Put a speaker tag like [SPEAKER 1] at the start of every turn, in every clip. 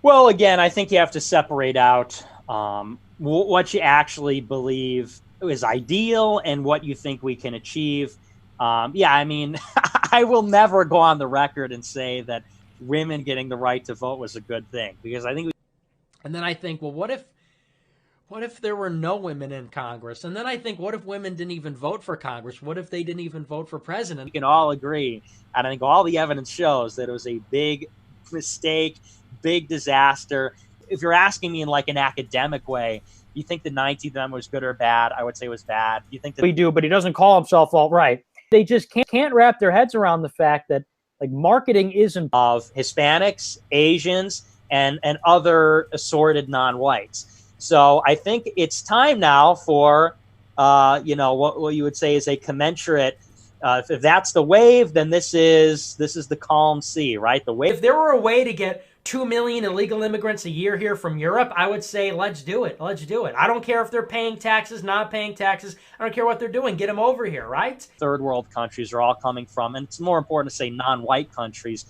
[SPEAKER 1] Well, again, I think you have to separate out what you actually believe is ideal and what you think we can achieve. Yeah, I mean, I will never go on the record and say that women getting the right to vote was a good thing, because I think.
[SPEAKER 2] And then I think, well, what if there were no women in Congress? And then I think, what if women didn't even vote for Congress? What if they didn't even vote for president?
[SPEAKER 1] We can all agree, and I think all the evidence shows that it was a big mistake, big disaster. If you're asking me in like an academic way, you think the 19th Amendment was good or bad? I would say it was bad. You think that
[SPEAKER 3] we do, but he doesn't call himself alt-right. They just can't wrap their heads around the fact that like marketing isn't
[SPEAKER 1] of Hispanics, Asians, and other assorted non-whites. So I think it's time now for what you would say is a commensurate. If that's the wave, then this is the calm sea, right? The wave.
[SPEAKER 2] If there were a way to get 2 million illegal immigrants a year here from Europe, I would say, let's do it. Let's do it. I don't care if they're paying taxes, not paying taxes. I don't care what they're doing. Get them over here, right?
[SPEAKER 1] Third world countries are all coming from, and it's more important to say non-white countries.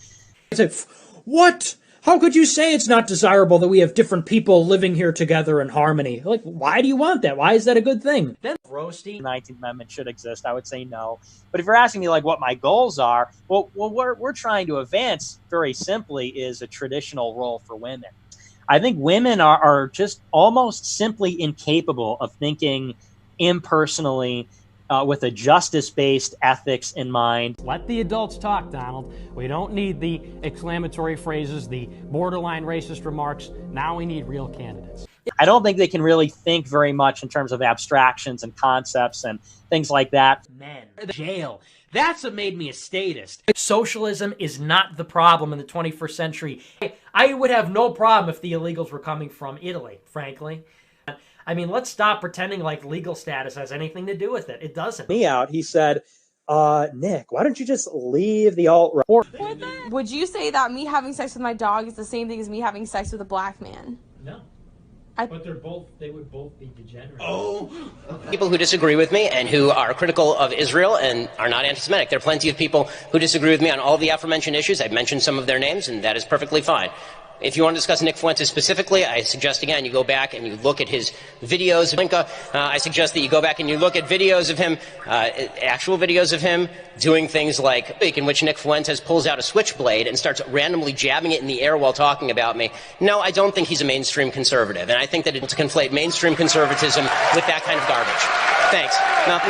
[SPEAKER 4] What? How could you say it's not desirable that we have different people living here together in harmony? Like, why do you want that? Why is that a good thing?
[SPEAKER 2] Then roasty.
[SPEAKER 1] 19th Amendment should exist. I would say no. But if you're asking me like what my goals are, well, we're trying to advance very simply is a traditional role for women. I think women are just almost simply incapable of thinking impersonally with a justice-based ethics in mind.
[SPEAKER 5] Let the adults talk, Donald. We don't need the exclamatory phrases, the borderline racist remarks. Now we need real candidates.
[SPEAKER 1] I don't think they can really think very much in terms of abstractions and concepts and things like that.
[SPEAKER 2] Men, jail. That's what made me a statist. Socialism is not the problem in the 21st century. I would have no problem if the illegals were coming from Italy, frankly. I mean, let's stop pretending like legal status has anything to do with it. It doesn't.
[SPEAKER 4] Me out, he said, Nick, why don't you just leave the alt-right?
[SPEAKER 6] Would you say that me having sex with my dog is the same thing as me having sex with a black man?
[SPEAKER 2] No. But they would both be degenerate.
[SPEAKER 7] Oh! People who disagree with me and who are critical of Israel and are not anti-Semitic. There are plenty of people who disagree with me on all the aforementioned issues. I've mentioned some of their names, and that is perfectly fine. If you want to discuss Nick Fuentes specifically, I suggest, again, you go back and you look at his videos. I suggest that you go back and you look at videos of him, actual videos of him doing things like in which Nick Fuentes pulls out a switchblade and starts randomly jabbing it in the air while talking about me. No, I don't think he's a mainstream conservative, and I think that it's to conflate mainstream conservatism with that kind of garbage. Thanks. Now,